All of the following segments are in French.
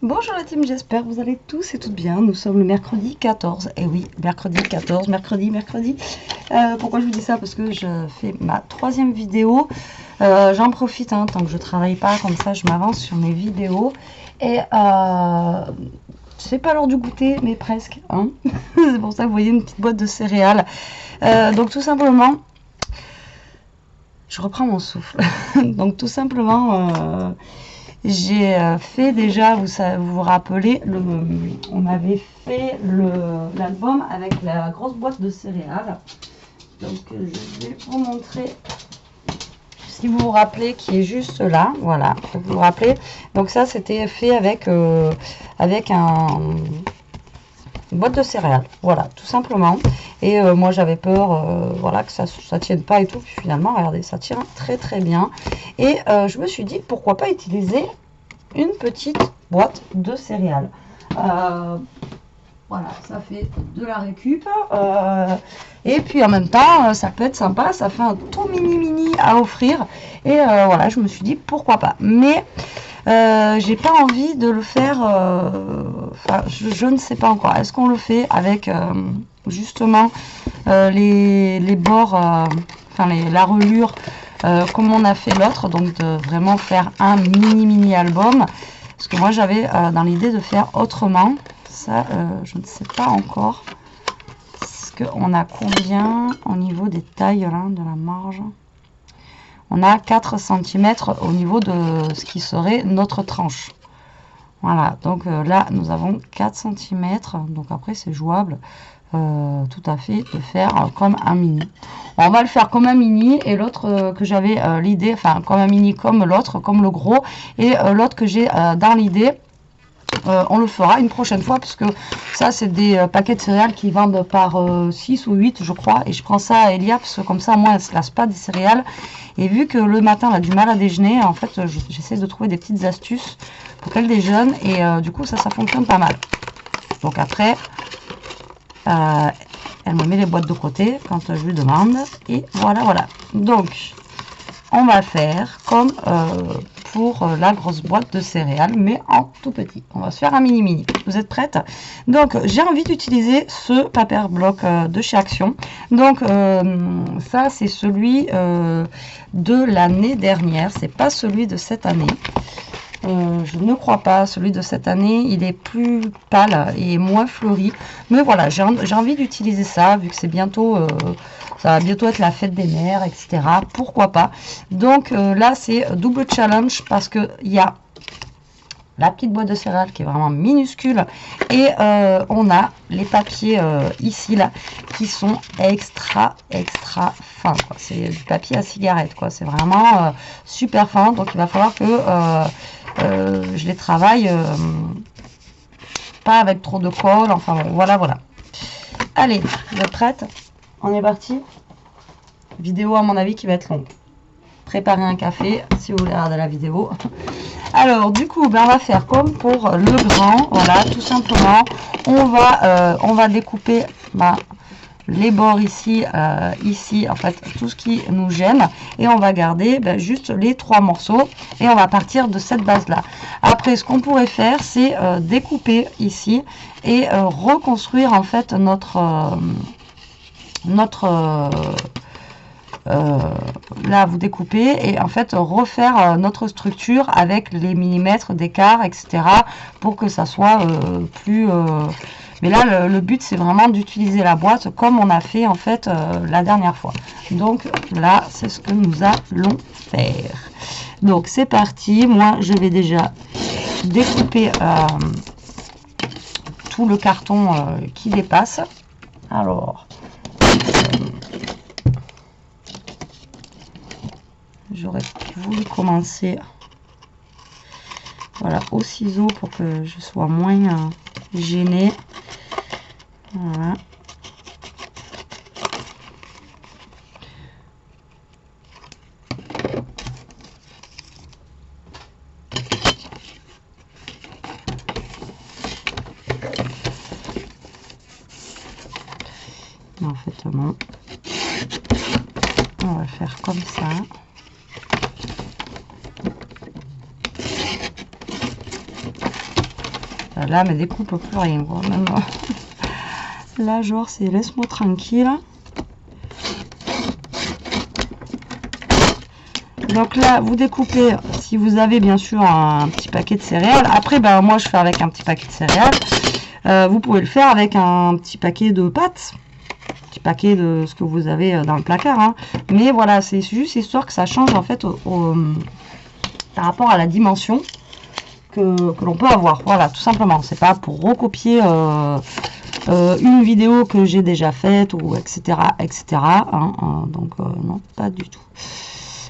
Bonjour la team, j'espère que vous allez tous et toutes bien. Nous sommes le mercredi 14. Et oui, mercredi 14, mercredi. Pourquoi je vous dis ça? Parce que je fais ma 3e vidéo. J'en profite, hein, tant que je travaille pas, comme ça je m'avance sur mes vidéos. Et c'est pas l'heure du goûter, mais presque. Hein. C'est pour ça que vous voyez une petite boîte de céréales. Donc tout simplement, je reprends mon souffle. Donc tout simplement... j'ai fait déjà, vous vous rappelez, on avait fait l'album avec la grosse boîte de céréales. Donc je vais vous montrer, si vous vous rappelez, qui est juste là. Voilà, vous vous rappelez. Donc ça, c'était fait avec, une boîte de céréales. Voilà, tout simplement. Et moi, j'avais peur voilà, que ça tienne pas et tout. Puis finalement, regardez, ça tient très très bien. Et je me suis dit, pourquoi pas utiliser une petite boîte de céréales. Voilà, ça fait de la récup. Et puis en même temps, ça peut être sympa. Ça fait un tout mini à offrir. Et voilà, je me suis dit pourquoi pas. Mais j'ai pas envie de le faire. Enfin, je ne sais pas encore. Est-ce qu'on le fait avec justement les bords, enfin la relure. Comme on a fait l'autre, donc de vraiment faire un mini album, parce que moi j'avais dans l'idée de faire autrement. Ça je ne sais pas encore, parce qu'on a combien au niveau des tailles là, de la marge. On a 4 cm au niveau de ce qui serait notre tranche. Voilà, donc là nous avons 4 cm, donc après c'est jouable tout à fait de faire comme un mini. On va le faire comme un mini, et l'autre que j'avais l'idée, enfin comme un mini comme l'autre, comme le gros, et l'autre que j'ai dans l'idée, on le fera une prochaine fois, parce que ça c'est des paquets de céréales qui vendent par 6 ou 8 je crois, et je prends ça à Elia parce que comme ça moi elle se lasse pas des céréales. Et vu que le matin elle a du mal à déjeuner, en fait j'essaie de trouver des petites astuces pour qu'elle déjeune, et du coup ça fonctionne pas mal. Donc après elle me met les boîtes de côté quand je lui demande, et voilà. Donc on va faire comme pour la grosse boîte de céréales, mais en tout petit. On va se faire un mini. Vous êtes prêtes? Donc j'ai envie d'utiliser ce paper block de chez Action. Donc ça c'est celui de l'année dernière, c'est pas celui de cette année. Je ne crois pas, celui de cette année il est plus pâle et moins fleuri, mais voilà, j'ai envie d'utiliser ça vu que c'est bientôt ça va bientôt être la fête des mères, etc. Pourquoi pas. Donc là c'est double challenge, parce que il y a la petite boîte de céréales qui est vraiment minuscule, et on a les papiers ici là qui sont extra fins, c'est du papier à cigarette, quoi. C'est vraiment super fin, donc il va falloir que je les travaille pas avec trop de colle, enfin bon, voilà. Allez, vous êtes prête? On est parti. Vidéo à mon avis qui va être longue. Préparez un café si vous voulez regarder la vidéo. Alors du coup, ben, on va faire comme pour le grand. Voilà, tout simplement, on va découper les bords ici, en fait tout ce qui nous gêne, et on va garder juste les 3 morceaux, et on va partir de cette base là. Après ce qu'on pourrait faire, c'est découper ici et reconstruire en fait là vous découpez, et en fait refaire notre structure avec les millimètres d'écart, etc., pour que ça soit plus mais là le but c'est vraiment d'utiliser la boîte comme on a fait en fait la dernière fois. Donc là c'est ce que nous allons faire. Donc c'est parti. Moi je vais déjà découper tout le carton qui dépasse. Alors j'aurais voulu commencer voilà au ciseau pour que je sois moins gênée. Voilà. En fait non, on va faire comme ça. Là, mais découpe plus rien, quoi. Même, là, genre, c'est laisse-moi tranquille. Donc là, vous découpez, si vous avez bien sûr un petit paquet de céréales. Après, ben, moi, je fais avec un petit paquet de céréales. Vous pouvez le faire avec un petit paquet de pâtes. Petit paquet de ce que vous avez dans le placard. Hein. Mais voilà, c'est juste histoire que ça change en fait par rapport à la dimension que l'on peut avoir. Voilà, tout simplement. C'est pas pour recopier une vidéo que j'ai déjà faite ou etc. etc. Hein. Donc non, pas du tout.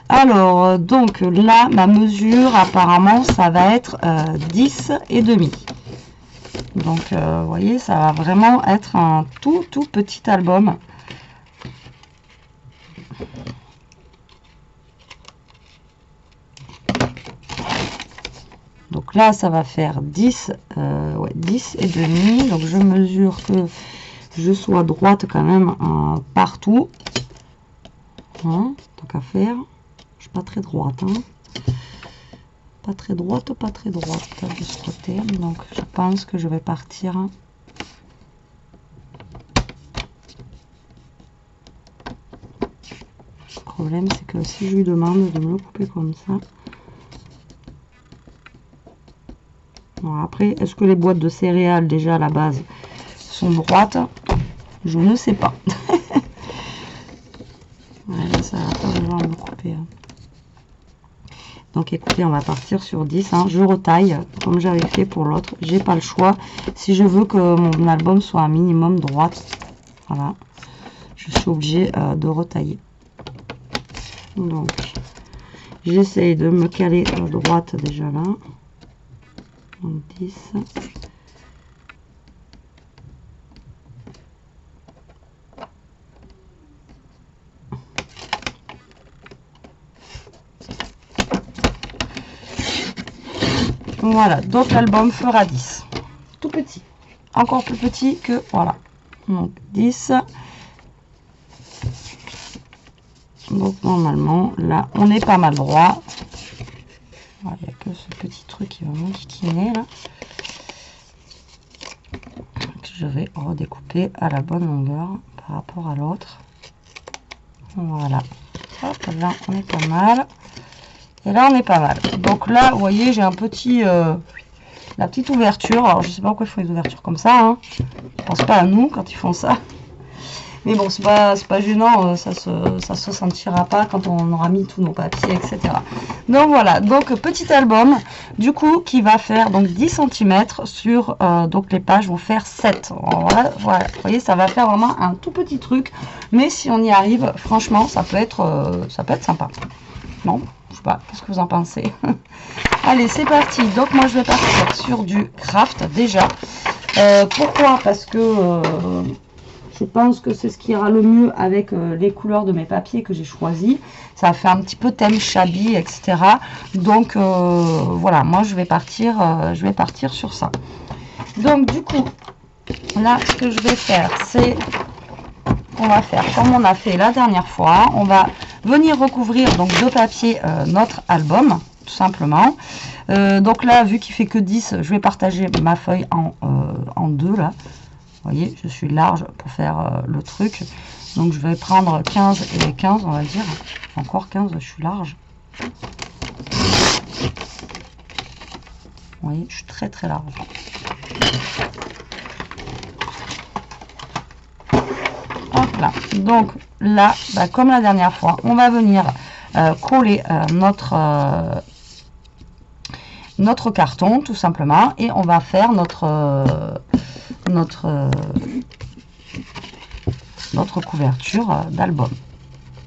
Alors, donc là, ma mesure, apparemment, ça va être 10 et demi. Donc, vous voyez, ça va vraiment être un tout petit album. Donc là, ça va faire 10, ouais, 10 et demi. Donc, je mesure que je sois droite quand même partout. Hein, tant qu'à faire. Pas très droite, hein. Pas très droite de ce côté. Donc je pense que je vais partir. Le problème, c'est que si je lui demande de me le couper comme ça. Bon, après, est-ce que les boîtes de céréales déjà à la base sont droites? Je ne sais pas. Ouais, ça va pas devoir me couper. Hein. Donc écoutez, on va partir sur 10. Hein. Je retaille comme j'avais fait pour l'autre. J'ai pas le choix. Si je veux que mon album soit un minimum droite, voilà, je suis obligée de retailler. Donc j'essaye de me caler à droite déjà là. Donc 10. Voilà, donc l'album fera 10. Tout petit. Encore plus petit que, voilà. Donc 10. Donc normalement, là, on est pas mal droit. Voilà, il n'y a que ce petit truc qui va m'enquiquiner là. Que je vais redécouper à la bonne longueur par rapport à l'autre. Voilà. Hop, là, on est pas mal. Et là, on est pas mal. Donc là, vous voyez, j'ai un petit... la petite ouverture. Alors, je sais pas pourquoi ils font les ouvertures comme ça. Hein. Je pense pas à nous quand ils font ça. Mais bon, c'est pas gênant. Ça se sentira pas quand on aura mis tous nos papiers, etc. Donc voilà. Donc, petit album, du coup, qui va faire donc 10 cm sur... donc, les pages vont faire 7. Voilà, voilà. Vous voyez, ça va faire vraiment un tout petit truc. Mais si on y arrive, franchement, ça peut être sympa. Non, je sais pas, qu'est-ce que vous en pensez? Allez, c'est parti. Donc moi je vais partir sur du craft déjà. Pourquoi? Parce que je pense que c'est ce qui ira le mieux avec les couleurs de mes papiers que j'ai choisis. Ça fait un petit peu thème shabby, etc. Donc voilà, moi je vais partir sur ça. Donc du coup, là ce que je vais faire, c'est on va faire comme on a fait la dernière fois. On va venir recouvrir donc de papier notre album, tout simplement. Donc là, vu qu'il fait que 10, je vais partager ma feuille en deux là. Vous voyez, je suis large pour faire le truc. Donc je vais prendre 15 et 15, on va dire. Encore 15, je suis large. Vous voyez, je suis très large. Hop là. Donc là, bah, comme la dernière fois, on va venir coller notre carton tout simplement et on va faire notre couverture d'album.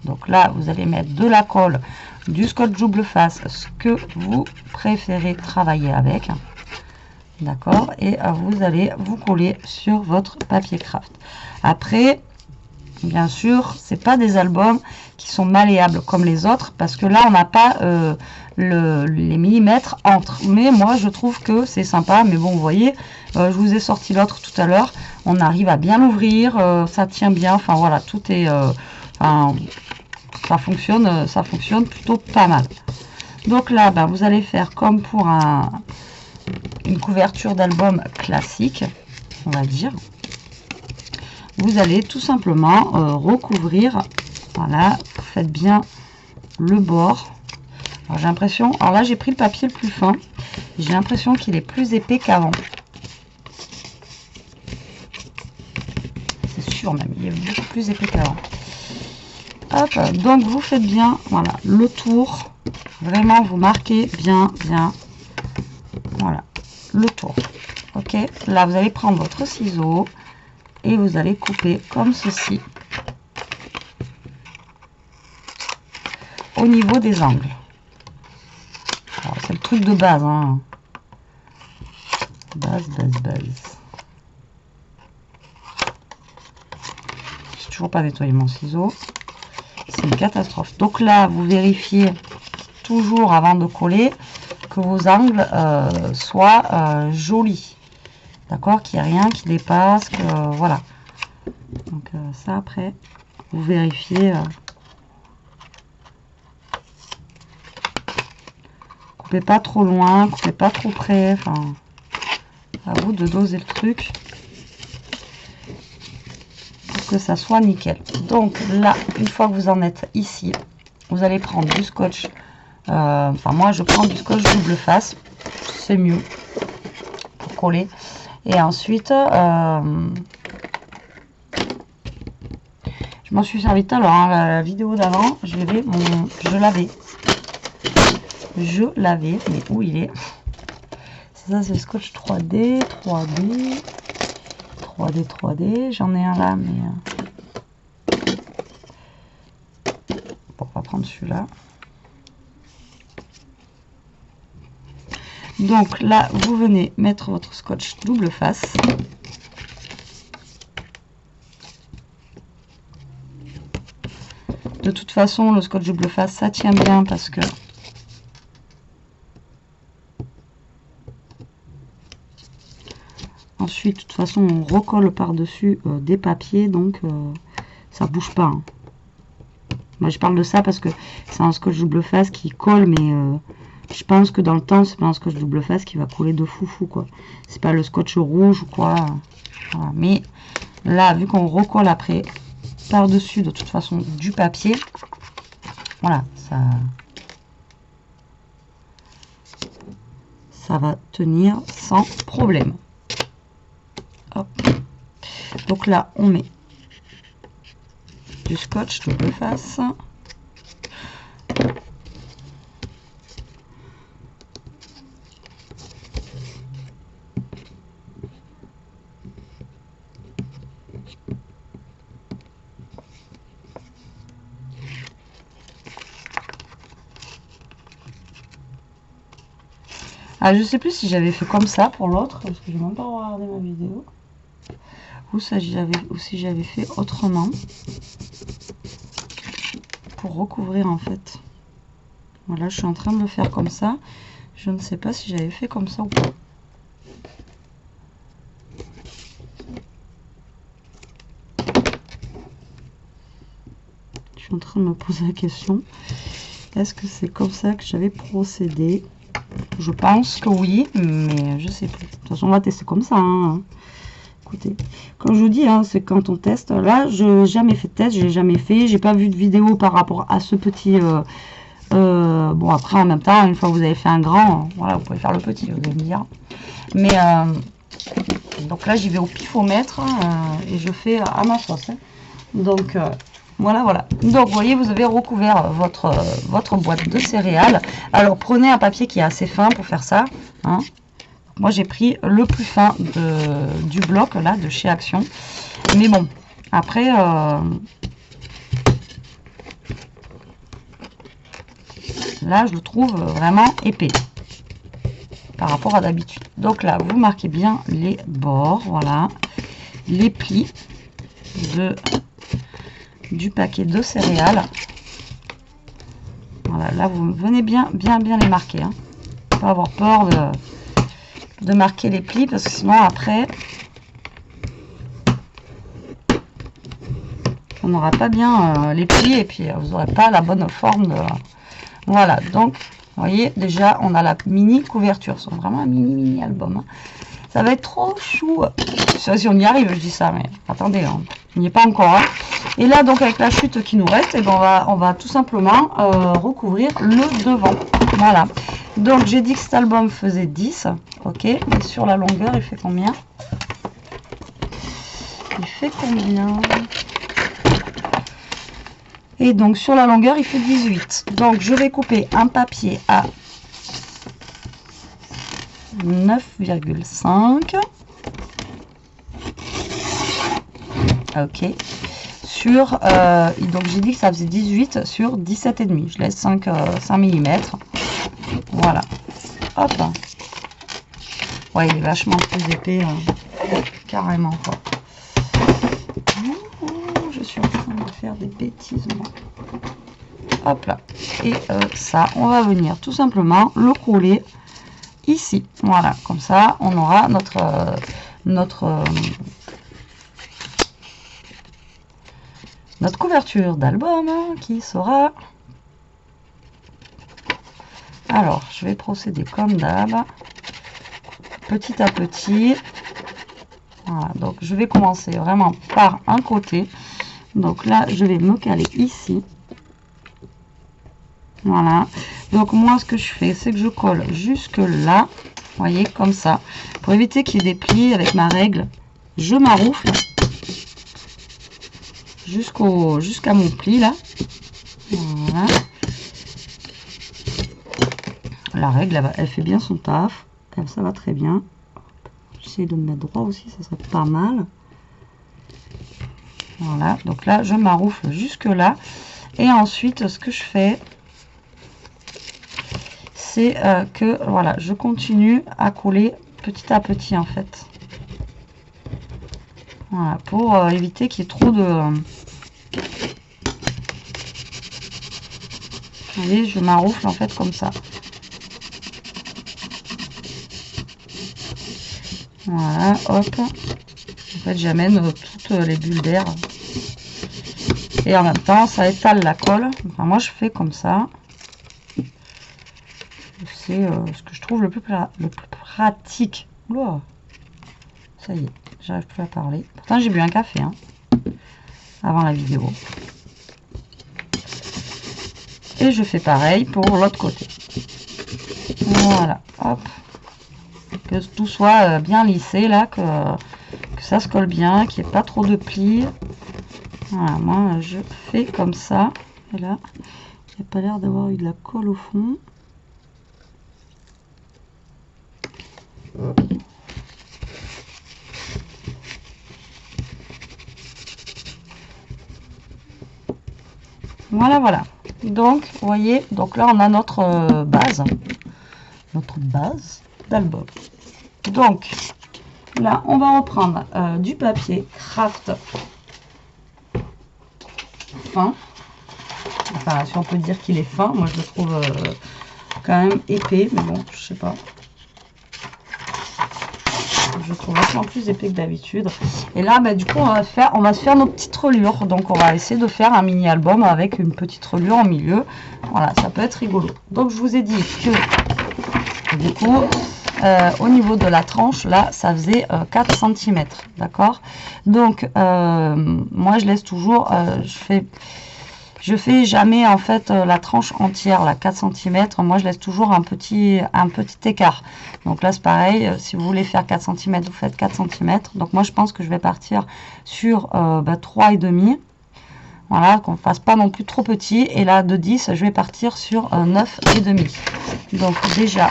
Donc là, vous allez mettre de la colle, du scotch double face, ce que vous préférez travailler avec. D'accord? Et vous allez vous coller sur votre papier craft. Après, bien sûr, c'est pas des albums qui sont malléables comme les autres parce que là on n'a pas les millimètres entre. Mais moi je trouve que c'est sympa. Mais bon, vous voyez, je vous ai sorti l'autre tout à l'heure. On arrive à bien l'ouvrir, ça tient bien. Enfin voilà, tout est, ça fonctionne plutôt pas mal. Donc là, ben, vous allez faire comme pour une couverture d'album classique, on va dire, vous allez tout simplement recouvrir. Voilà, vous faites bien le bord. Alors j'ai l'impression, alors là j'ai pris le papier le plus fin, j'ai l'impression qu'il est plus épais qu'avant. C'est sûr même, il est beaucoup plus épais qu'avant. Hop, donc vous faites bien, voilà, le tour. Vraiment, vous marquez bien, voilà, le tour. Ok, là vous allez prendre votre ciseau et vous allez couper comme ceci au niveau des angles. C'est le truc de base, hein. Base. J'ai toujours pas nettoyé mon ciseau. C'est une catastrophe. Donc là, vous vérifiez toujours avant de coller que vos angles soient jolis. D'accord, qu'il n'y ait rien qui dépasse, que voilà. Donc ça après, vous vérifiez. Coupez pas trop loin, coupez pas trop près. Enfin, à vous de doser le truc pour que ça soit nickel. Donc là, une fois que vous en êtes ici, vous allez prendre du scotch. Enfin moi je prends du scotch double face, c'est mieux pour coller. Et ensuite, je m'en suis servi tout à l'heure, hein, la vidéo d'avant, je l'avais, mais où il est? Ça c'est le scotch 3D, j'en ai un là, mais bon, on va prendre celui-là. Donc là, vous venez mettre votre scotch double face. De toute façon, le scotch double face, ça tient bien parce que ensuite, de toute façon, on recolle par-dessus des papiers, donc ça bouge pas. Hein. Moi, je parle de ça parce que c'est un scotch double face qui colle, mais je pense que dans le temps, c'est pas un scotch double face qui va coller de foufou, quoi. C'est pas le scotch rouge ou quoi. Voilà. Mais là, vu qu'on recolle après par-dessus, de toute façon, du papier, voilà, ça va tenir sans problème. Hop. Donc là, on met du scotch double face. Ah, je sais plus si j'avais fait comme ça pour l'autre, parce que j'ai même pas regardé ma vidéo. Ou si j'avais fait autrement. Pour recouvrir en fait. Voilà, je suis en train de le faire comme ça. Je ne sais pas si j'avais fait comme ça ou pas. Je suis en train de me poser la question. Est-ce que c'est comme ça que j'avais procédé? Je pense que oui, mais je sais plus. De toute façon, on va tester comme ça. Hein. Écoutez, comme je vous dis, hein, c'est quand on teste. Là, je n'ai jamais fait de test, j'ai jamais fait. J'ai pas vu de vidéo par rapport à ce petit. Bon, après, en même temps, une fois que vous avez fait un grand, voilà, vous pouvez faire le petit, vous allez me dire. Mais donc là, j'y vais au pifomètre et je fais à ma sauce. Hein. Donc voilà. Donc vous voyez, vous avez recouvert votre boîte de céréales. Alors prenez un papier qui est assez fin pour faire ça. Hein. Moi j'ai pris le plus fin du bloc là de chez Action. Mais bon, après là je le trouve vraiment épais par rapport à d'habitude. Donc là vous marquez bien les bords, voilà, les plis du paquet de céréales. Voilà, là vous venez bien les marquer. Hein. Pas avoir peur de marquer les plis parce que sinon après on n'aura pas bien les plis et puis vous n'aurez pas la bonne forme de... Voilà, donc Vous voyez, déjà, on a la mini couverture. C'est vraiment un mini album. Hein. Ça va être trop chou. Ça, si on y arrive, je dis ça, mais attendez, on n'y est pas encore. Hein. Et là, donc, avec la chute qui nous reste, eh ben, on va tout simplement recouvrir le devant. Voilà. Donc, j'ai dit que cet album faisait 10. Ok. Et sur la longueur, il fait combien? Il fait combien? Et donc, sur la longueur, il fait 18. Donc, je vais couper un papier à 9,5. Ok. Sur, donc, j'ai dit que ça faisait 18 sur 17,5. Je laisse 5 mm. Voilà. Hop. Ouais, il est vachement plus épais. Carrément, quoi. Je suis en train de faire des bêtises, moi. Hop là. Et ça, on va venir tout simplement le couler ici. Voilà, comme ça, on aura notre couverture d'album qui sera... Alors, je vais procéder comme d'hab, petit à petit. Voilà, donc je vais commencer vraiment par un côté. Donc là, je vais me caler ici. Voilà. Donc moi, ce que je fais, c'est que je colle jusque là. Vous voyez, comme ça. Pour éviter qu'il y ait des plis avec ma règle, je m'aroufle jusqu'à mon pli là. Voilà. La règle, elle fait bien son taf. Ça va très bien. J'essaie de me mettre droit aussi, ça serait pas mal. Voilà, donc là, je m'aroufle jusque là. Et ensuite, ce que je fais, c'est que, voilà, je continue à coller petit à petit, en fait. Voilà, pour éviter qu'il y ait trop de... Vous voyez, je m'aroufle, en fait, comme ça. Voilà, hop. En fait, j'amène toutes les bulles d'air. Et en même temps, ça étale la colle. Enfin, moi, je fais comme ça. C'est ce que je trouve le plus pratique. Oula. Ça y est, j'arrive plus à parler. Pourtant, j'ai bu un café hein, avant la vidéo. Et je fais pareil pour l'autre côté. Voilà, hop. Que tout soit bien lissé là, que ça se colle bien, qu'il n'y ait pas trop de plis. Voilà, moi je fais comme ça. Et là, il n'y a pas l'air d'avoir eu de la colle au fond. Voilà, voilà. Donc, vous voyez, donc là on a notre base d'album. Donc, là, on va reprendre du papier craft fin. Enfin, si on peut dire qu'il est fin, moi je le trouve quand même épais, mais bon, je sais pas. Je trouve vachement plus épais que d'habitude. Et là, bah, du coup, on va se faire nos petites reliures. Donc, on va essayer de faire un mini album avec une petite reliure en milieu. Voilà, ça peut être rigolo. Donc, je vous ai dit que du coup, au niveau de la tranche, là, ça faisait 4 cm. D'accord? Donc, moi, je laisse toujours, je fais jamais en fait la tranche entière, la 4 cm. Moi, je laisse toujours un petit écart. Donc là, c'est pareil. Si vous voulez faire 4 cm, vous faites 4 cm. Donc moi, je pense que je vais partir sur 3,5. Voilà, qu'on ne fasse pas non plus trop petit. Et là, de 10, je vais partir sur 9,5. Donc déjà,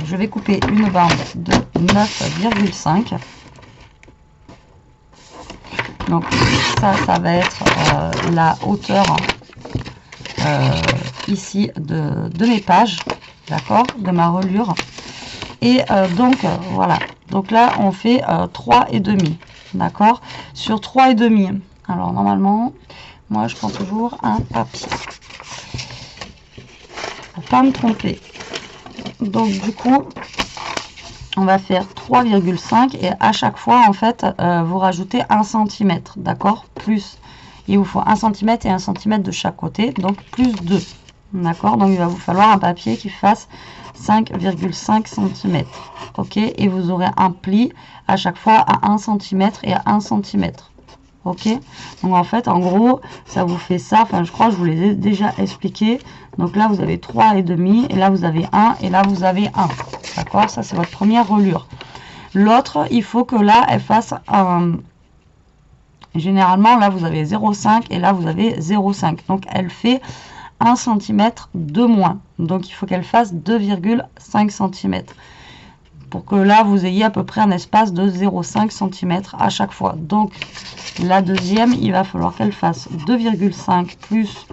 je vais couper une bande de 9,5. Donc ça va être la hauteur ici de mes pages, d'accord, de ma reliure. Et donc voilà, donc là on fait 3,5, d'accord, sur 3,5. Alors normalement, moi je prends toujours un papier pour pas me tromper. Donc du coup, on va faire 3,5 et à chaque fois en fait vous rajoutez 1 cm, d'accord, plus il vous faut 1 cm et 1 cm de chaque côté, donc plus 2. D'accord, donc il va vous falloir un papier qui fasse 5,5 cm. Ok, et vous aurez un pli à chaque fois à 1 cm et à 1 cm. Ok, donc en fait, en gros, ça vous fait ça. Enfin, je crois que je vous l'ai déjà expliqué. Donc là, vous avez 3,5 et là, vous avez 1 et là, vous avez 1. D'accord, ça, c'est votre première reliure. L'autre, il faut que là, elle fasse un... Généralement, là, vous avez 0,5 et là, vous avez 0,5. Donc, elle fait 1 cm de moins. Donc, il faut qu'elle fasse 2,5 cm. Pour que là, vous ayez à peu près un espace de 0,5 cm à chaque fois. Donc, la deuxième, il va falloir qu'elle fasse 2,5 plus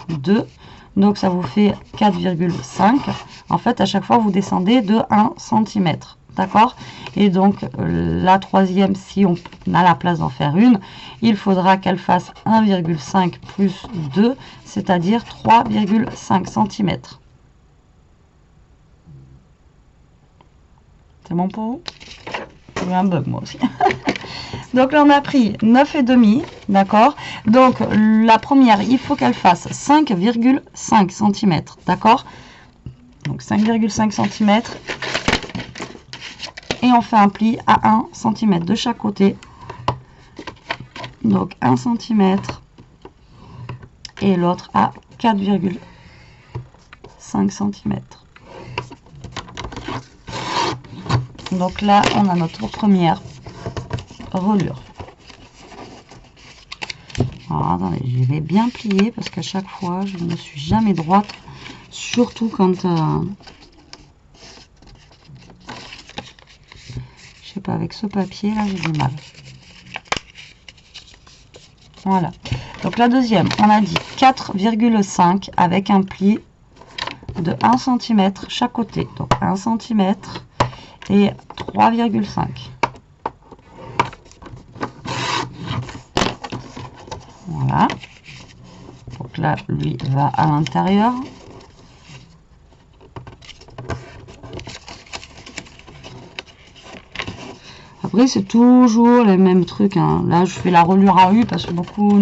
2. Donc, ça vous fait 4,5. En fait, à chaque fois, vous descendez de 1 cm. D'accord? Et donc, la troisième, si on a la place d'en faire une, il faudra qu'elle fasse 1,5 plus 2, c'est-à-dire 3,5 cm. C'est bon pour vous? J'ai eu un bug moi aussi. Donc là, on a pris 9,5, d'accord? Donc, la première, il faut qu'elle fasse 5,5 cm, d'accord? Donc, 5,5 cm. Et on fait un pli à 1 cm de chaque côté. Donc, 1 cm. Et l'autre à 4,5 cm. Donc là, on a notre première reliure. Alors, attendez, je vais bien plier parce qu'à chaque fois, je ne suis jamais droite. Surtout quand... je sais pas, avec ce papier là, j'ai du mal. Voilà. Donc la deuxième, on a dit 4,5 avec un pli de 1 cm chaque côté. Donc 1 cm et 3,5. Voilà. Donc là, lui va à l'intérieur. Après, c'est toujours les mêmes trucs. Hein. Là, je fais la reliure à U parce que beaucoup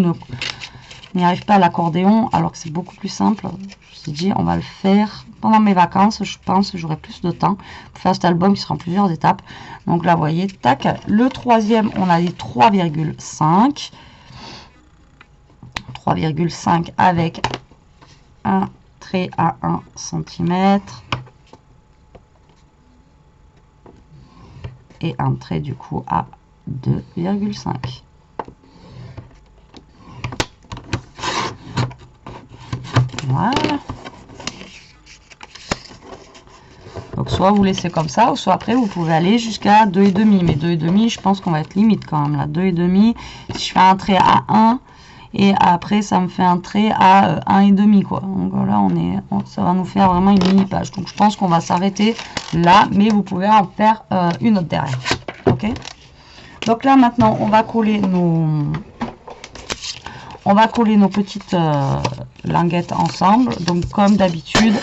n'y arrivent pas à l'accordéon, alors que c'est beaucoup plus simple. Je me suis dit, on va le faire pendant mes vacances. Je pense que j'aurai plus de temps pour faire cet album qui sera en plusieurs étapes. Donc là, vous voyez, tac. Le troisième, on a dit 3,5. 3,5 avec un trait à 1 cm. Et un trait du coup à 2,5. Voilà. Donc soit vous laissez comme ça, ou soit après vous pouvez aller jusqu'à 2,5. Mais 2,5, je pense qu'on va être limite quand même là. 2,5, si je fais un trait à 1, et après ça me fait un trait à 1,5 quoi. Donc là ça va nous faire vraiment une mini page. Donc je pense qu'on va s'arrêter là, mais vous pouvez en faire une autre derrière. Ok. Donc là maintenant on va coller nos petites languettes ensemble. Donc comme d'habitude,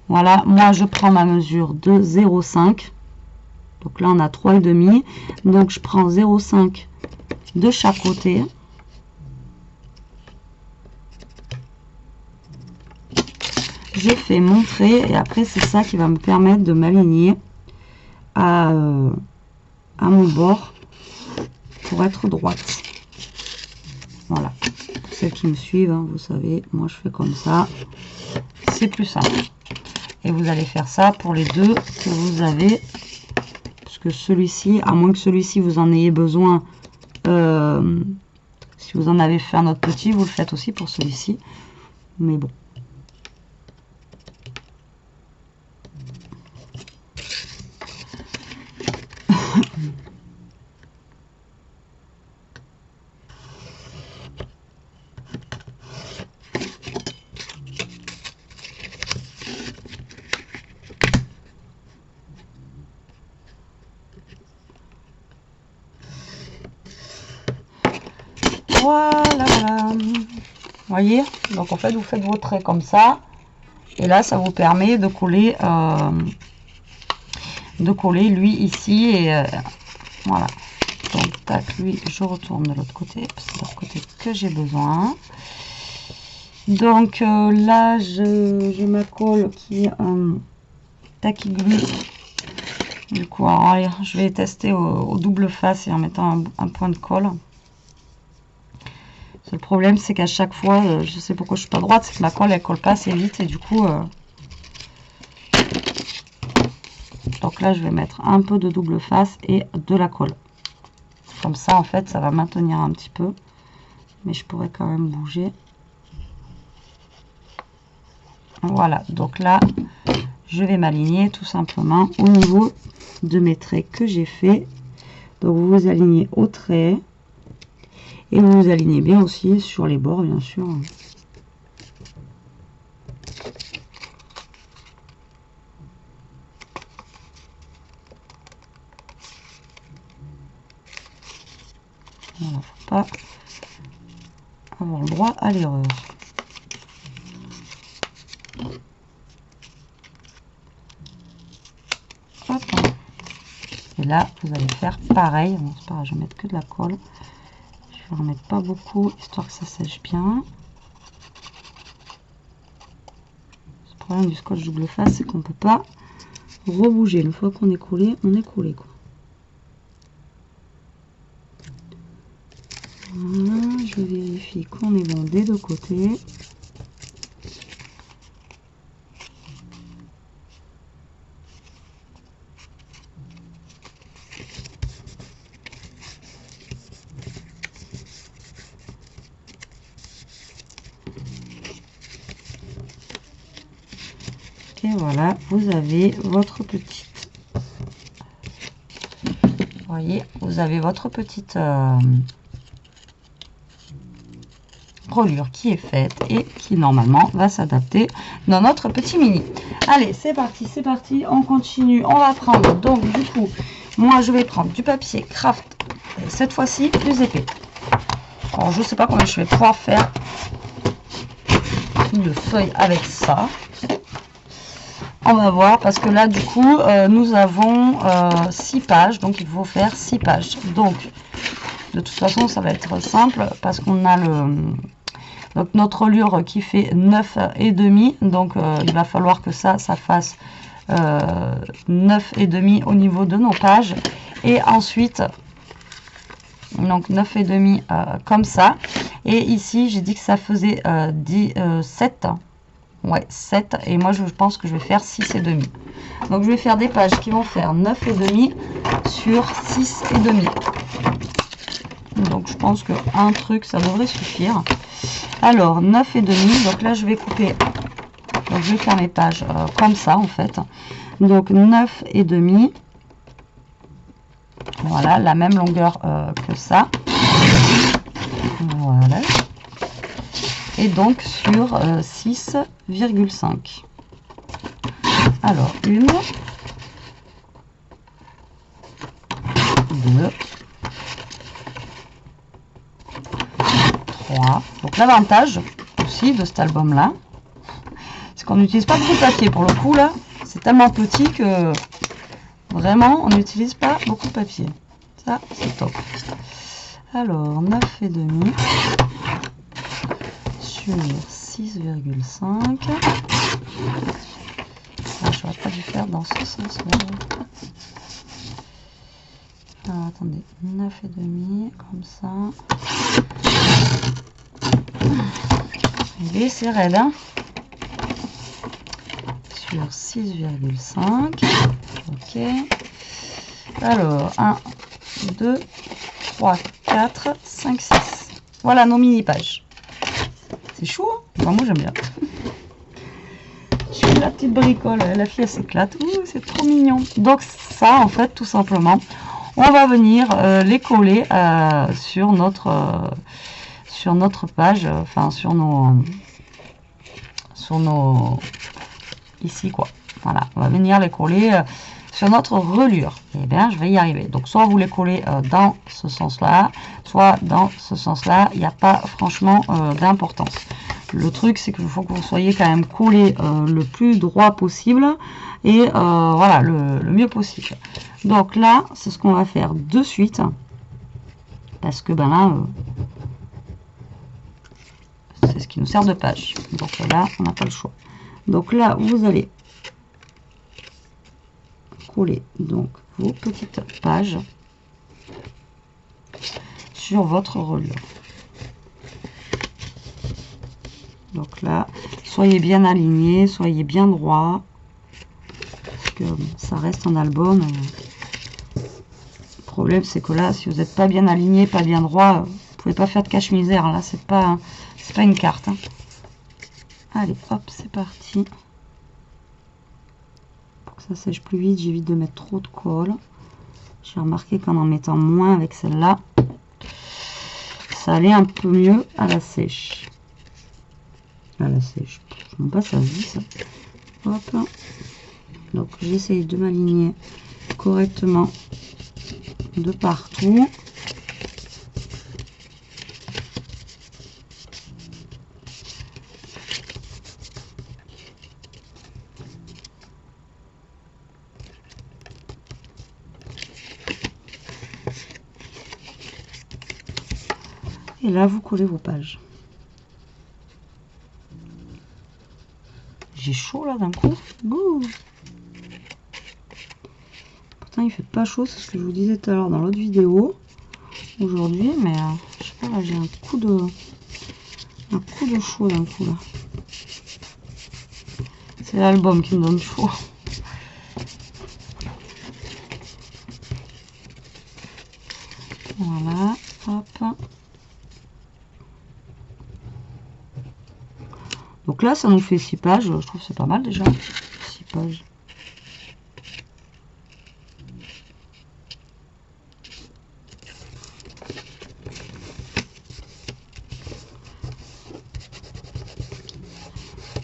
voilà, moi je prends ma mesure de 0,5. Donc là on a 3,5. Donc je prends 0,5 de chaque côté. Je fais mon trait et après c'est ça qui va me permettre de m'aligner à mon bord pour être droite. Voilà, pour celles qui me suivent, hein, vous savez, moi je fais comme ça, c'est plus simple. Et vous allez faire ça pour les deux que vous avez, parce que celui-ci, à moins que celui-ci vous en ayez besoin, si vous en avez fait un autre petit, vous le faites aussi pour celui-ci, mais bon. Voilà, voilà. Vous voyez, donc en fait vous faites vos traits comme ça, et là ça vous permet de coller lui ici, et voilà. Donc tac, lui je retourne de l'autre côté, c'est de l'autre côté que j'ai besoin. Donc là, j'ai ma colle qui est en tacky glue. Du coup, alors, allez, je vais tester au double face et en mettant un point de colle. Le problème, c'est qu'à chaque fois, je sais pourquoi je suis pas droite, c'est que ma colle, elle colle pas assez vite et du coup... Donc là, je vais mettre un peu de double face et de la colle. Comme ça, en fait, ça va maintenir un petit peu. Mais je pourrais quand même bouger. Voilà, donc là, je vais m'aligner tout simplement au niveau de mes traits que j'ai fait. Donc vous vous alignez au trait. Et vous vous alignez bien aussi sur les bords, bien sûr. Voilà, faut pas avoir le droit à l'erreur. Et là, vous allez faire pareil. Bon, c'est pas grave, je vais mettre que de la colle. Je vais en mettre pas beaucoup, histoire que ça sèche bien. Le problème du scotch double face, c'est qu'on peut pas rebouger. Une fois qu'on est collé, on est collé, quoi. Voilà, je vérifie qu'on est bon des deux côtés. Et voilà, vous avez votre petite... Vous voyez, vous avez votre petite... reliure qui est faite et qui normalement va s'adapter dans notre petit mini. Allez, c'est parti, on continue. On va prendre, donc du coup, moi je vais prendre du papier craft, cette fois-ci plus épais. Alors je sais pas comment je vais pouvoir faire de feuilles avec ça. On va voir, parce que là du coup nous avons 6 pages, donc il faut faire 6 pages. Donc de toute façon ça va être simple parce qu'on a donc notre reliure qui fait 9,5, donc il va falloir que ça fasse 9,5 au niveau de nos pages. Et ensuite, donc 9,5 comme ça. Et ici, j'ai dit que ça faisait 7. Ouais, 7. Et moi, je pense que je vais faire 6,5. Donc, je vais faire des pages qui vont faire 9,5 sur 6,5. Donc, je pense qu'un truc, ça devrait suffire. Alors, 9,5. Donc là, je vais couper. Donc, je vais faire mes pages comme ça, en fait. Donc, 9,5. Voilà, la même longueur que ça. Voilà. Et donc, sur 6,5. Alors, 1, 2, 3. Donc, l'avantage aussi de cet album-là, c'est qu'on n'utilise pas beaucoup de papier. Pour le coup, là, c'est tellement petit que vraiment, on n'utilise pas beaucoup de papier. Ça, c'est top. Alors, 9,5 sur 6,5. Ah, je n'aurais pas dû faire dans ce sens-là. Alors, attendez, 9,5, comme ça. Et c'est raide, hein. Sur 6,5. Ok. Alors, 1, 2, 3, 4, 5, 6. Voilà nos mini-pages. C'est chou, hein. Enfin, moi, j'aime bien. Je suis la petite bricole. La fille, elle s'éclate. C'est trop mignon. Donc, ça, en fait, tout simplement, on va venir les coller sur notre page, enfin, sur nos ici, quoi. Voilà, on va venir les coller sur notre reliure. Et bien, je vais y arriver. Donc, soit vous les collez dans ce sens-là, soit dans ce sens-là. Il n'y a pas franchement d'importance. Le truc, c'est qu'il faut que vous soyez quand même collé le plus droit possible et voilà, le mieux possible. Donc là, c'est ce qu'on va faire de suite. Parce que ben là, c'est ce qui nous sert de page. Donc là, on n'a pas le choix. Donc là, vous allez coller donc vos petites pages sur votre reliure. Donc là, soyez bien alignés, soyez bien droit, parce que ça reste un album. Le problème, c'est que là, si vous n'êtes pas bien aligné, pas bien droit, vous pouvez pas faire de cache-misère. Là, c'est pas une carte. Hein. Allez, hop, c'est parti. Pour que ça sèche plus vite, j'évite de mettre trop de colle. J'ai remarqué qu'en mettant moins avec celle-là, ça allait un peu mieux à la sèche. À la sèche. Je ne sais pas, ça se dit ça. Hop. Donc j'essaye de m'aligner correctement de partout. Et là, vous collez vos pages. J'ai chaud là d'un coup. Ouh. Pourtant, il fait pas chaud, c'est ce que je vous disais tout à l'heure dans l'autre vidéo. Aujourd'hui, mais je sais pas, là j'ai un coup de chaud d'un coup là. C'est l'album qui me donne chaud. Voilà, hop. Donc là, ça nous fait 6 pages. Je trouve que c'est pas mal déjà. 6 pages.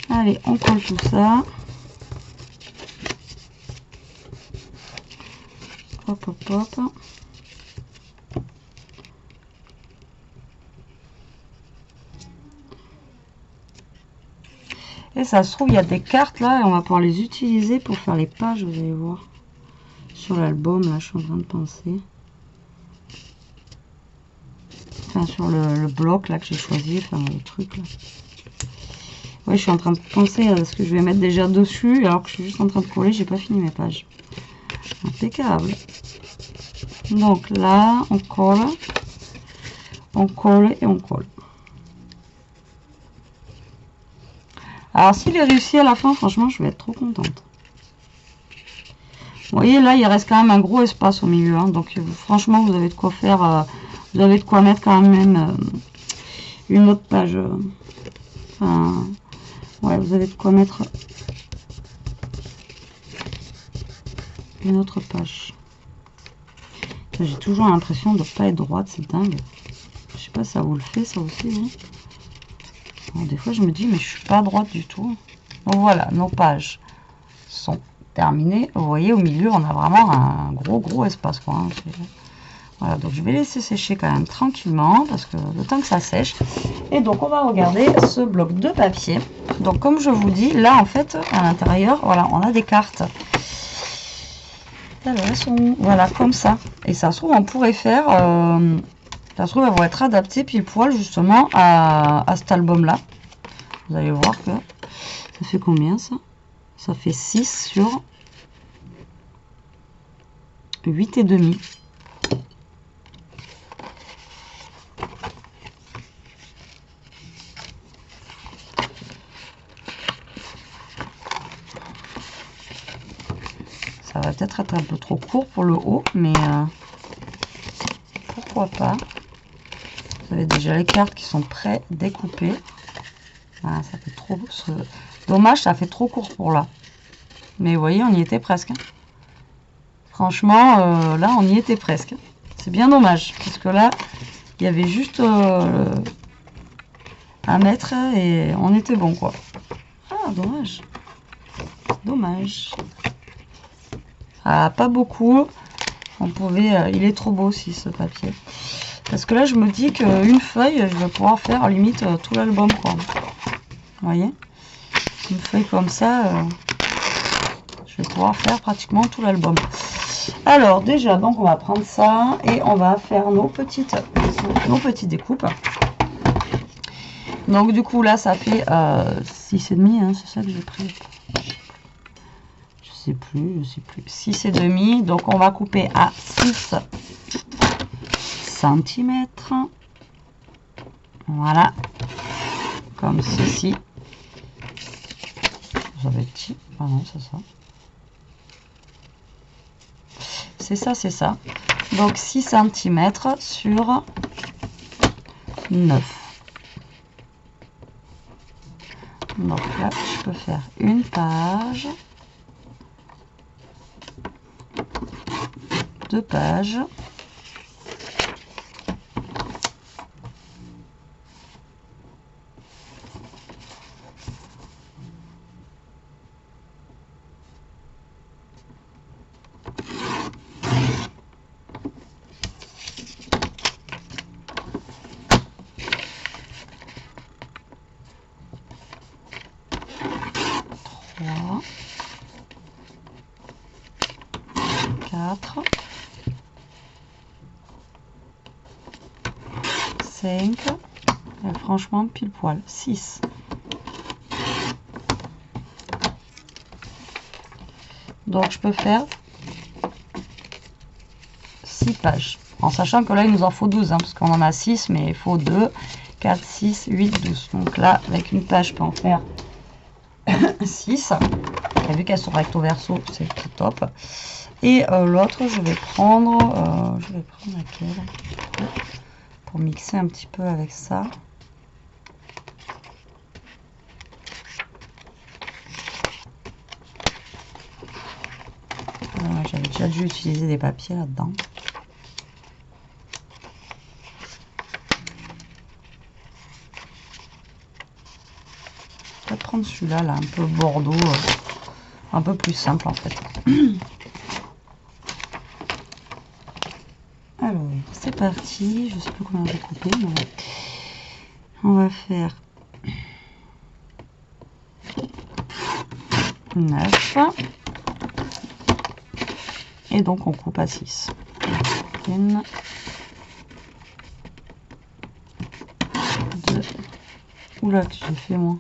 Allez, on colle tout ça. Hop, hop, hop. Et ça se trouve, il y a des cartes là, et on va pouvoir les utiliser pour faire les pages, vous allez voir. Sur l'album, là, je suis en train de penser. Enfin, sur le bloc là que j'ai choisi, enfin, le truc là. Oui, je suis en train de penser à ce que je vais mettre déjà dessus, alors que je suis juste en train de coller, j'ai pas fini mes pages. Impeccable. Donc là, on colle et on colle. Alors s'il est réussi à la fin, franchement, je vais être trop contente. Vous voyez, là, il reste quand même un gros espace au milieu. Hein, donc franchement, vous avez de quoi faire, vous avez de quoi mettre quand même une autre page. Enfin, ouais, vous avez de quoi mettre une autre page. J'ai toujours l'impression de ne pas être droite, c'est dingue. Je sais pas, ça vous le fait, ça aussi, vous. Alors, des fois, je me dis, mais je suis pas droite du tout. Donc voilà, nos pages sont terminées. Vous voyez, au milieu, on a vraiment un gros espace, quoi. Hein. Voilà, donc je vais laisser sécher quand même tranquillement, parce que le temps que ça sèche. Et donc, on va regarder ce bloc de papier. Donc, comme je vous dis, là, en fait, à l'intérieur, voilà, on a des cartes. Alors, elles sont, voilà, comme ça. Et ça se trouve, on pourrait faire... ça se trouve, elles vont être adaptées pile poil justement à cet album-là. Vous allez voir que ça fait combien ça? Ça fait 6 sur 8,5. Ça va peut-être être un peu trop court pour le haut, mais pourquoi pas. Vous avez déjà les cartes qui sont pré-découpées. Voilà, ça fait trop... Dommage, ça fait trop court pour là. Mais vous voyez, on y était presque. Franchement, là, on y était presque. C'est bien dommage, parce que là, il y avait juste à mettre et on était bon, quoi. Ah, dommage. Dommage. Ah, pas beaucoup. On pouvait... il est trop beau aussi, ce papier. Parce que là, je me dis qu'une feuille, je vais pouvoir faire limite tout l'album, quoi. Vous voyez? Une feuille comme ça, je vais pouvoir faire pratiquement tout l'album. Alors, déjà, donc, on va prendre ça et on va faire nos petites découpes. Donc du coup là ça fait 6,5, hein, c'est ça que j'ai pris. Je sais plus. 6,5. Donc on va couper à 6 cm. Voilà. Comme ceci. J'avais petit. Ah non, c'est ça. C'est ça. Donc 6 cm sur 9. Donc là, je peux faire une page, 2 pages, trois, 4, 5, et franchement pile poil, 6. Donc je peux faire 6 pages. En sachant que là il nous en faut 12, hein, parce qu'on en a 6, mais il faut 2, 4, 6, 8, 12. Donc là, avec une page, je peux en faire 6. Et vu qu'elles sont recto verso, c'est tout top. Et l'autre, je vais prendre laquelle pour mixer un petit peu avec ça. J'avais déjà dû utiliser des papiers là-dedans. Je vais prendre celui-là, là, un peu bordeaux, un peu plus simple en fait. Alors, c'est parti. Je sais plus combien je vais couper, mais on va faire 9. Et donc on coupe à 6. Une, 2. Oula, que j'ai fait moi.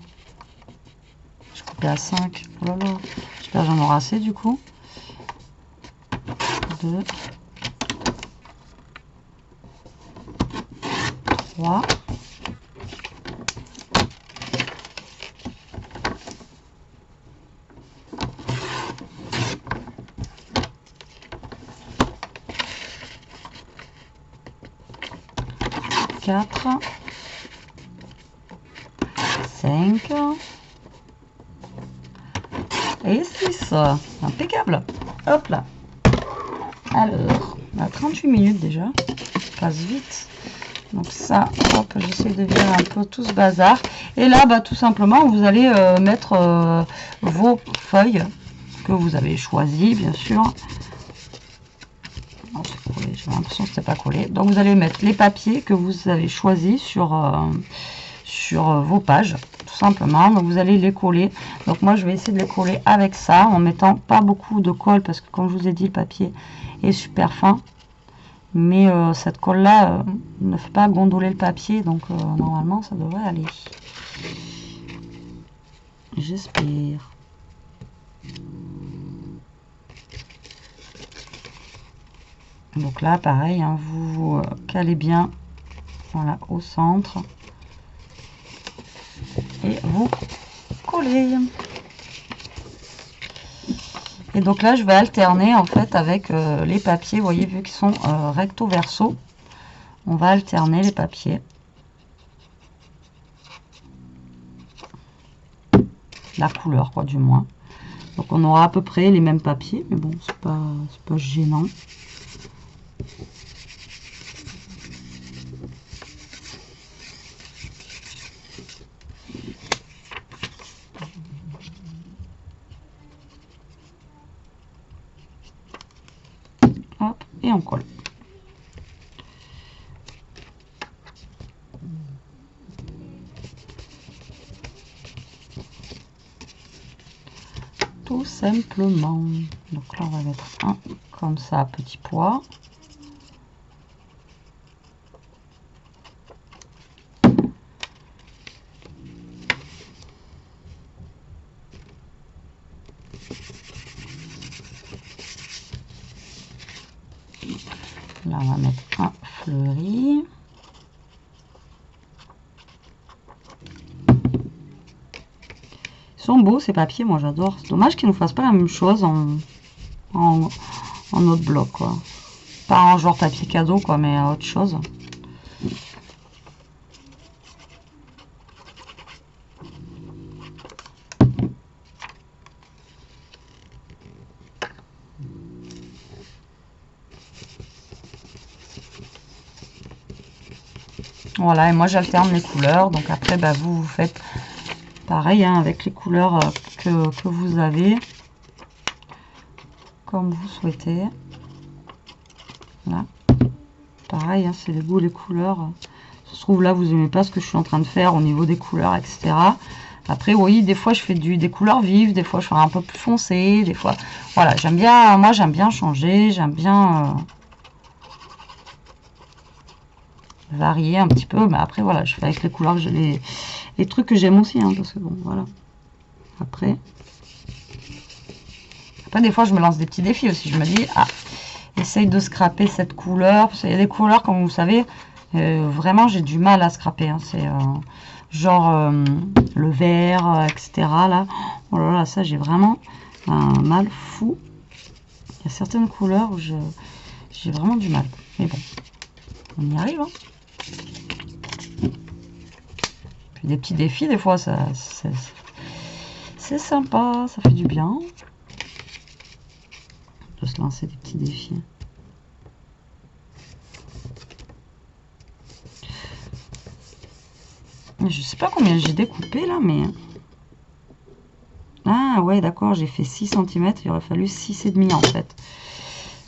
Je coupais à 5. Oh là là. J'espère que j'en aurai assez du coup. 2, 3. 4, 5 et 6. Impeccable. Hop là. Alors, on a 38 minutes déjà. Ça passe vite. Donc ça, hop, j'essaie de virer un peu tout ce bazar. Et là, bah, tout simplement, vous allez mettre vos feuilles que vous avez choisies, bien sûr. J'ai l'impression que c'était pas collé. Donc vous allez mettre les papiers que vous avez choisis sur vos pages, tout simplement. Donc vous allez les coller. Donc moi je vais essayer de les coller avec ça, en mettant pas beaucoup de colle, parce que comme je vous ai dit, le papier est super fin. Mais cette colle là ne fait pas gondoler le papier, donc normalement ça devrait aller. J'espère. Donc là, pareil, hein, vous calez bien, voilà, au centre et vous collez. Et donc là, je vais alterner en fait avec les papiers. Vous voyez, vu qu'ils sont recto verso, on va alterner les papiers. La couleur, quoi, du moins. Donc on aura à peu près les mêmes papiers, mais bon, c'est pas gênant. Hop, et on colle. Tout simplement. Donc là, on va mettre un comme ça, petit pois. Là, on va mettre un fleuri. Ils sont beaux ces papiers, moi j'adore. C'est dommage qu'ils ne nous fassent pas la même chose en autre bloc, quoi. Pas en genre papier cadeau, quoi, mais autre chose. Voilà, et moi j'alterne les couleurs. Donc après, bah, vous faites pareil hein, avec les couleurs que vous avez. Comme vous souhaitez. Là. Pareil, hein, c'est les goûts, les couleurs. Ça se trouve là, vous n'aimez pas ce que je suis en train de faire au niveau des couleurs, etc. Après, oui, des fois je fais des couleurs vives, des fois je fais un peu plus foncé, des fois... Voilà, j'aime bien, moi j'aime bien changer, j'aime bien varier un petit peu. Mais après, voilà, je fais avec les couleurs, les trucs que j'aime aussi, hein, parce que bon, voilà. Après, des fois je me lance des petits défis aussi. Je me dis, ah, essaye de scraper cette couleur, parce qu'il y a des couleurs, comme vous savez, vraiment j'ai du mal à scraper. Hein. C'est genre le vert, etc. Là. Oh là là, ça j'ai vraiment un mal fou. Il y a certaines couleurs où j'ai vraiment du mal. Mais bon, on y arrive. Hein. Puis des petits défis, des fois, c'est sympa, ça fait du bien de se lancer des petits défis. Je sais pas combien j'ai découpé là, mais... Ah ouais, d'accord, j'ai fait 6 cm, il aurait fallu 6,5 en fait.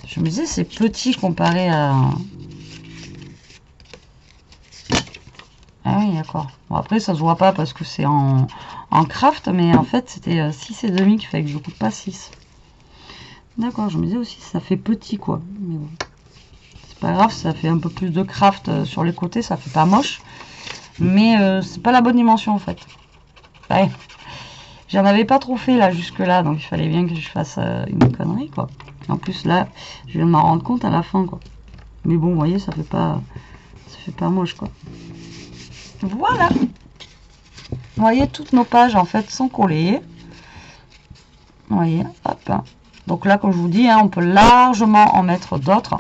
Je me disais, c'est petit comparé à... Ah oui, d'accord. Bon, après, ça se voit pas parce que c'est en craft, mais en fait, c'était 6,5 qui fait que je coupe pas 6. D'accord, je me disais aussi, ça fait petit, quoi. Mais bon, c'est pas grave, ça fait un peu plus de craft sur les côtés, ça fait pas moche. Mais c'est pas la bonne dimension, en fait. Ouais. J'en avais pas trop fait, là, jusque-là, donc il fallait bien que je fasse une connerie, quoi. En plus, là, je viens de m'en rendre compte à la fin, quoi. Mais bon, vous voyez, ça fait pas moche, quoi. Voilà. Vous voyez, toutes nos pages, en fait, sont collées. Vous voyez, hop. Donc là, comme je vous dis, hein, on peut largement en mettre d'autres.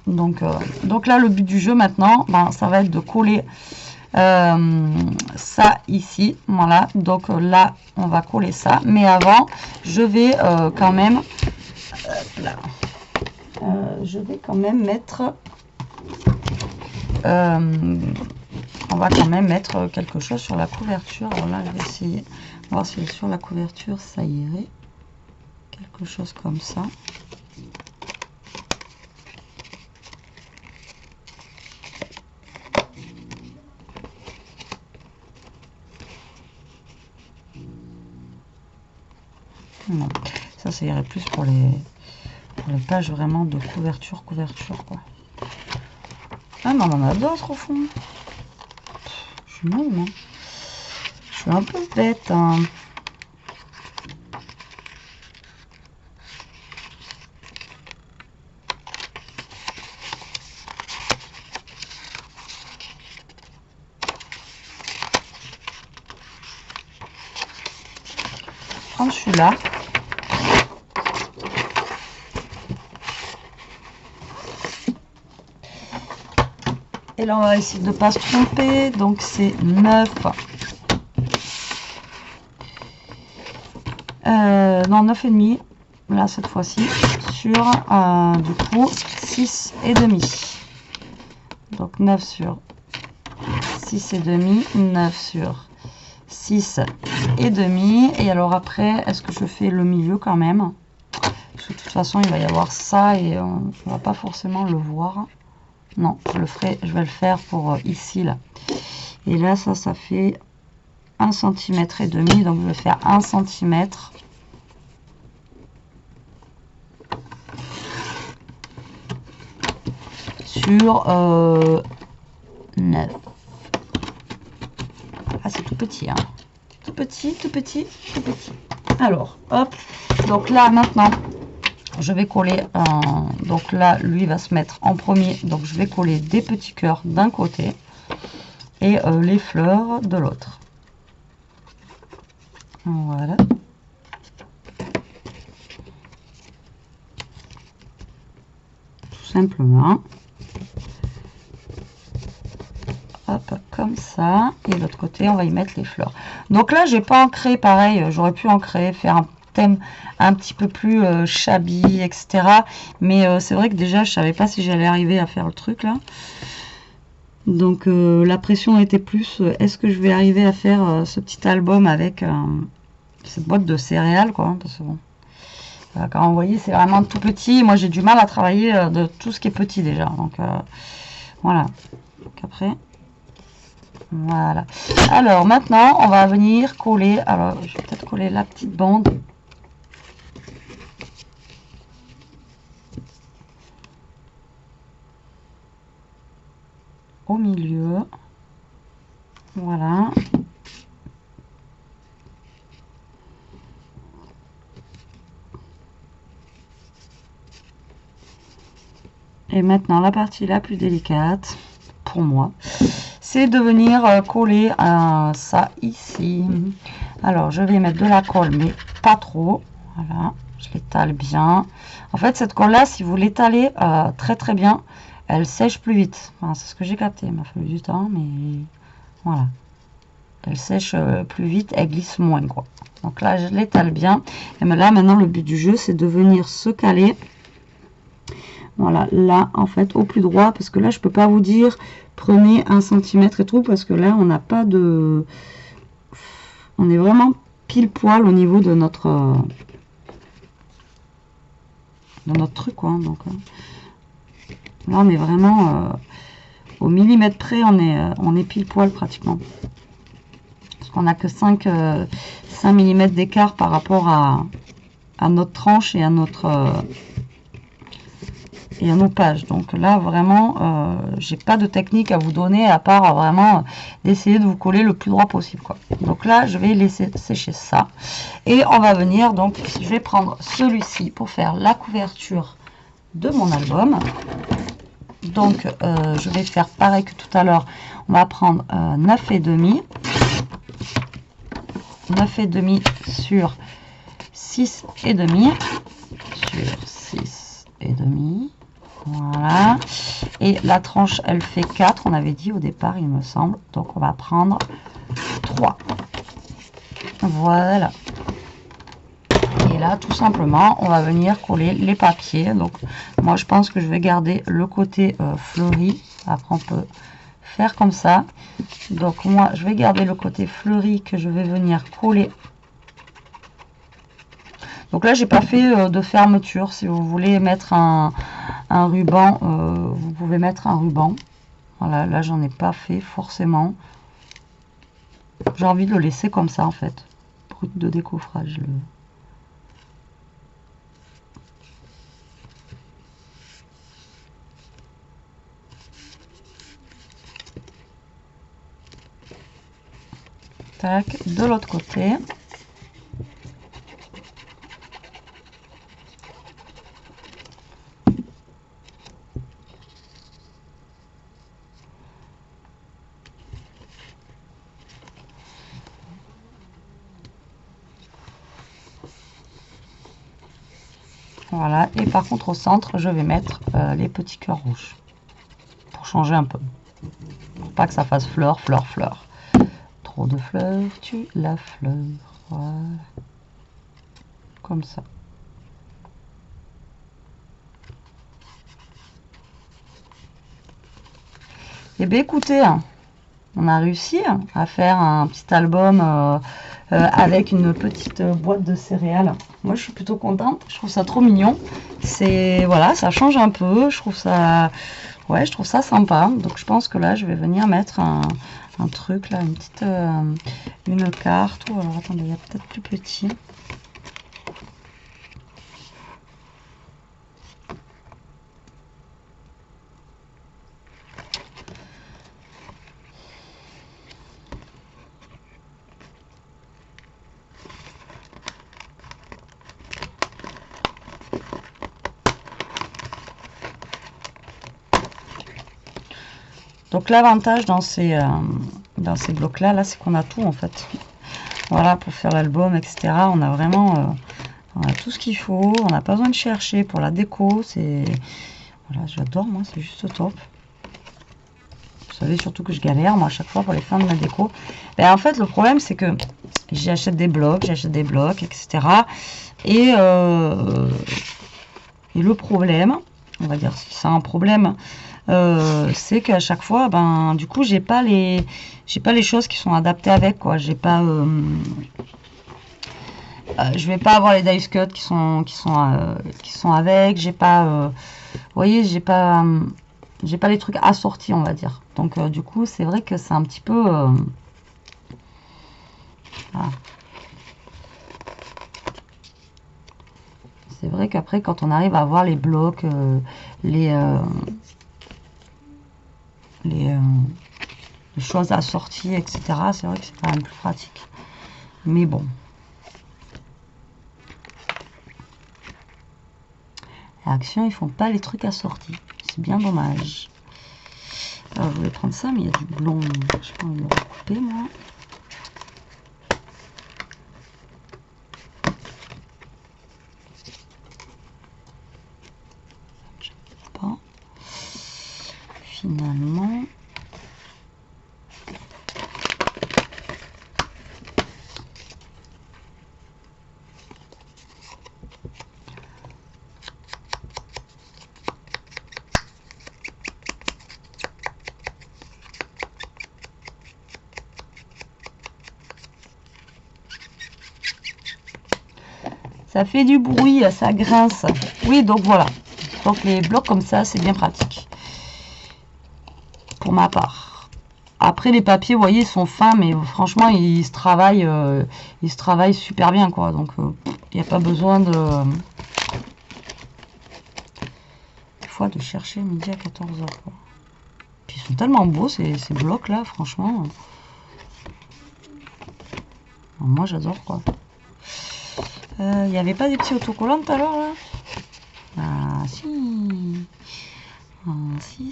Donc là, le but du jeu, maintenant, ben, ça va être de coller ça ici. Voilà. Donc là, on va coller ça. Mais avant, je vais quand même... là, je vais quand même mettre... on va quand même mettre quelque chose sur la couverture. Alors là, je vais essayer de voir si sur la couverture, ça irait. Quelque chose comme ça. Non, ça irait plus pour les pages vraiment de couverture, quoi. Ah, mais on en a d'autres au fond. Je suis nulle, hein. Je suis un peu bête, hein. Prendre celui-là. Et là, on va essayer de ne pas se tromper. Donc, c'est 9. Non, 9,5. Là, cette fois-ci. Sur, du coup, 6,5. Donc, 9 sur 6,5. 9 sur 6,5. Et alors, après, est-ce que je fais le milieu quand même? Parce que de toute façon, il va y avoir ça et on ne va pas forcément le voir. Non, je vais le faire pour ici, là. Et là, ça fait 1,5 cm. Donc, je vais faire 1 cm. Sur 9. Ah, c'est tout petit, hein. Tout petit, tout petit, tout petit. Alors, hop. Donc là, maintenant, je vais coller donc là lui va se mettre en premier, donc je vais coller des petits cœurs d'un côté et les fleurs de l'autre. Voilà. Tout simplement. Hop, comme ça. Et de l'autre côté, on va y mettre les fleurs. Donc là, j'ai pas ancré, pareil, j'aurais pu ancrer, faire un thème un petit peu plus shabby, etc. Mais c'est vrai que déjà, je savais pas si j'allais arriver à faire le truc là. Donc la pression était plus, est-ce que je vais arriver à faire ce petit album avec cette boîte de céréales, quoi, parce que bon, quand vous voyez, c'est vraiment tout petit. Moi, j'ai du mal à travailler de tout ce qui est petit déjà. Donc voilà. Donc après, voilà. Alors maintenant, on va venir coller. Alors, je vais peut-être coller la petite bande. Au milieu. Voilà. Et maintenant, la partie la plus délicate, pour moi, c'est de venir coller ça ici. Alors, je vais mettre de la colle, mais pas trop. Voilà, je l'étale bien. En fait, cette colle-là, si vous l'étalez très très bien, elle sèche plus vite. Enfin, c'est ce que j'ai capté. Il m'a fallu du temps, mais voilà. Elle sèche plus vite, elle glisse moins, quoi. Donc là, je l'étale bien. Et là, maintenant, le but du jeu, c'est de venir se caler. Voilà, là, en fait, au plus droit, parce que là, je peux pas vous dire, prenez 1 cm et tout, parce que là, on n'a pas de... On est vraiment pile poil au niveau de notre truc, quoi. Donc, là, on est vraiment au millimètre près, on est pile poil pratiquement. Parce qu'on n'a que 5 mm d'écart par rapport à notre tranche et à notre... et à nos pages. Donc là vraiment j'ai pas de technique à vous donner à part vraiment d'essayer de vous coller le plus droit possible, quoi. Donc là je vais laisser sécher ça et on va venir, donc je vais prendre celui-ci pour faire la couverture de mon album. Donc je vais faire pareil que tout à l'heure, on va prendre 9,5 sur 6,5 sur 6,5. Voilà, et la tranche elle fait 4, on avait dit au départ, il me semble, donc on va prendre 3. Voilà, et là tout simplement on va venir coller les papiers. Donc moi je pense que je vais garder le côté fleuri, après on peut faire comme ça. Donc moi je vais garder le côté fleuri que je vais venir coller. Donc là j'ai pas fait de fermeture. Si vous voulez mettre un ruban, vous pouvez mettre un ruban. Voilà, là j'en ai pas fait forcément. J'ai envie de le laisser comme ça en fait. Brut de décoffrage. Tac, de l'autre côté. Voilà, et par contre au centre, je vais mettre les petits cœurs rouges. Pour changer un peu. Pour pas que ça fasse fleur, fleur, fleur. Trop de fleurs, tu la fleur. Voilà. Comme ça. Et bien écoutez, on a réussi à faire un petit album avec une petite boîte de céréales. Moi je suis plutôt contente, je trouve ça trop mignon. C'est voilà, ça change un peu, je trouve ça ouais, je trouve ça sympa. Donc je pense que là je vais venir mettre un truc là, une petite une carte. Ou alors attendez, il y a peut-être plus petit. Donc l'avantage dans ces blocs-là, là, c'est qu'on a tout en fait. Voilà, pour faire l'album, etc. On a vraiment on a tout ce qu'il faut. On n'a pas besoin de chercher pour la déco. C'est voilà, j'adore, moi, c'est juste top. Vous savez surtout que je galère, moi, à chaque fois pour les fins de ma déco. Ben, en fait, le problème, c'est que j'achète des blocs, etc. Et le problème, on va dire si c'est un problème, c'est qu'à chaque fois, ben, du coup, j'ai pas les choses qui sont adaptées avec, quoi. J'ai pas, je vais pas avoir les dice cut qui sont avec. J'ai pas, vous voyez, j'ai pas les trucs assortis, on va dire. Donc, du coup, c'est vrai que c'est un petit peu, voilà. C'est vrai qu'après, quand on arrive à avoir les blocs, les choses assorties, etc., c'est vrai que c'est quand même plus pratique. Mais bon. Action, ils font pas les trucs assortis. C'est bien dommage. Alors, je voulais prendre ça, mais il y a du blond. Je sais pas, on va le couper, moi. Pas. Finalement. Ça fait du bruit, ça grince. Oui, donc voilà. Donc les blocs comme ça, c'est bien pratique. Pour ma part. Après, les papiers, vous voyez, ils sont fins, mais franchement, ils se travaillent super bien, quoi. Donc, il n'y a pas besoin de... Des fois, de chercher midi à 14 h, quoi. Puis, ils sont tellement beaux, ces blocs-là, franchement. Moi, j'adore, quoi. Il n'y avait pas des petits autocollants tout à l'heure, là? Ah, si. Ah, si.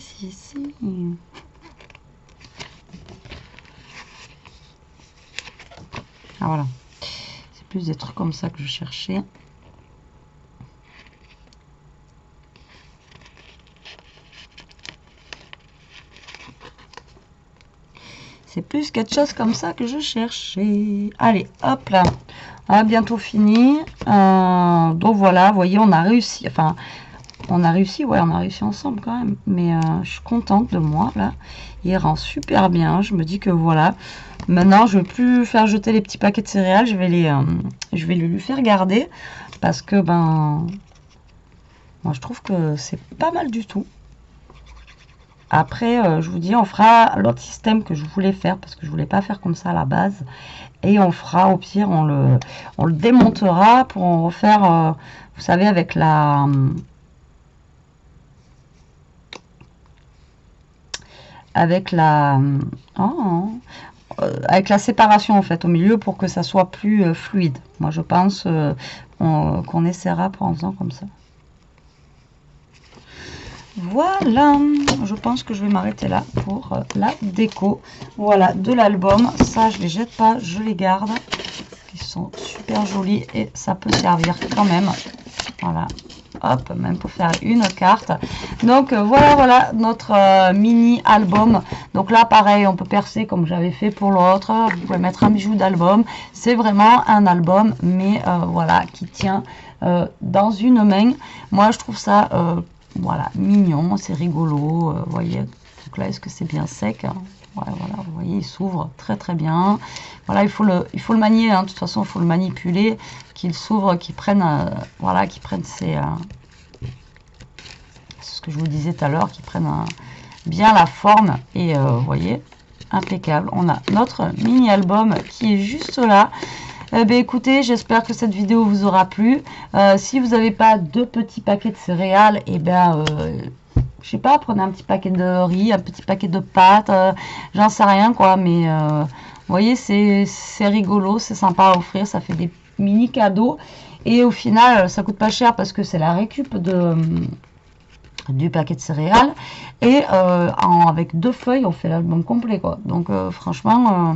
Ah, voilà. C'est plus des trucs comme ça que je cherchais. C'est plus quelque chose comme ça que je cherchais. Allez, hop là. On a bientôt fini. Donc voilà, vous voyez, on a réussi. Enfin, on a réussi ensemble quand même. Mais je suis contente de moi, là. Il rend super bien. Je me dis que voilà. Maintenant, je ne vais plus faire jeter les petits paquets de céréales. Je vais les lui faire garder. Parce que, ben... moi, je trouve que c'est pas mal du tout. Après, je vous dis, on fera l'autre système que je voulais faire. Parce que je voulais pas faire comme ça à la base. Et on fera, au pire, on le démontera pour en refaire, vous savez, avec la... avec la séparation, en fait, au milieu, pour que ça soit plus fluide. Moi, je pense qu'on essaiera pour en faisant comme ça. Voilà, je pense que je vais m'arrêter là pour la déco. Voilà, de l'album. Ça, je les jette pas, je les garde. Ils sont super jolis et ça peut servir quand même. Voilà, hop, même pour faire une carte. Donc voilà notre mini album. Donc là, pareil, on peut percer comme j'avais fait pour l'autre. Vous pouvez mettre un bijou d'album. C'est vraiment un album, mais voilà, qui tient dans une main. Moi, je trouve ça... voilà, mignon, c'est rigolo, vous voyez. Donc là, est-ce que c'est bien sec, hein? Ouais, voilà, vous voyez, il s'ouvre très très bien. Voilà, il faut le manier, hein. De toute façon, il faut le manipuler, qu'il s'ouvre, qu'il prenne, voilà, qu'il prenne ses... c'est ce que je vous disais tout à l'heure, qu'il prenne bien la forme. Et vous voyez, impeccable. On a notre mini-album qui est juste là. Écoutez, j'espère que cette vidéo vous aura plu. Si vous n'avez pas de petits paquets de céréales, et je sais pas, prenez un petit paquet de riz, un petit paquet de pâtes, j'en sais rien quoi, mais vous voyez, c'est rigolo, c'est sympa à offrir, ça fait des mini cadeaux, et au final, ça coûte pas cher parce que c'est la récup du paquet de céréales. Et avec 2 feuilles, on fait l'album complet, quoi. Donc franchement,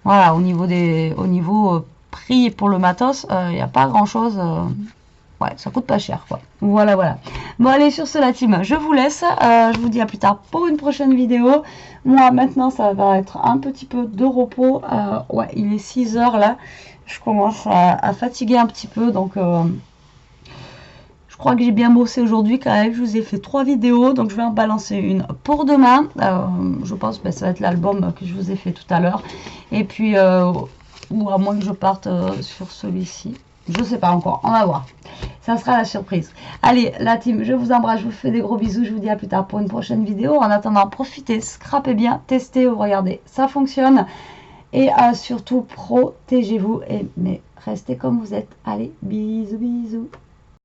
voilà, au niveau prix pour le matos, il n'y a pas grand chose. Ouais, ça coûte pas cher, quoi. Voilà, voilà. Bon, allez, sur ce, la team, je vous laisse. Je vous dis à plus tard pour une prochaine vidéo. Moi, maintenant, ça va être un petit peu de repos. Ouais, il est 6 h là. Je commence à fatiguer un petit peu, donc je crois que j'ai bien bossé aujourd'hui quand même. Je vous ai fait 3 vidéos, donc je vais en balancer une pour demain. Je pense que ça va être l'album que je vous ai fait tout à l'heure. Et puis, ou à moins que je parte sur celui-ci. Je sais pas encore, on va voir. Ça sera la surprise. Allez, la team, je vous embrasse, je vous fais des gros bisous. Je vous dis à plus tard pour une prochaine vidéo. En attendant, profitez, scrapez bien, testez, regardez, ça fonctionne. Et surtout, protégez-vous, mais restez comme vous êtes. Allez, bisous, bisous.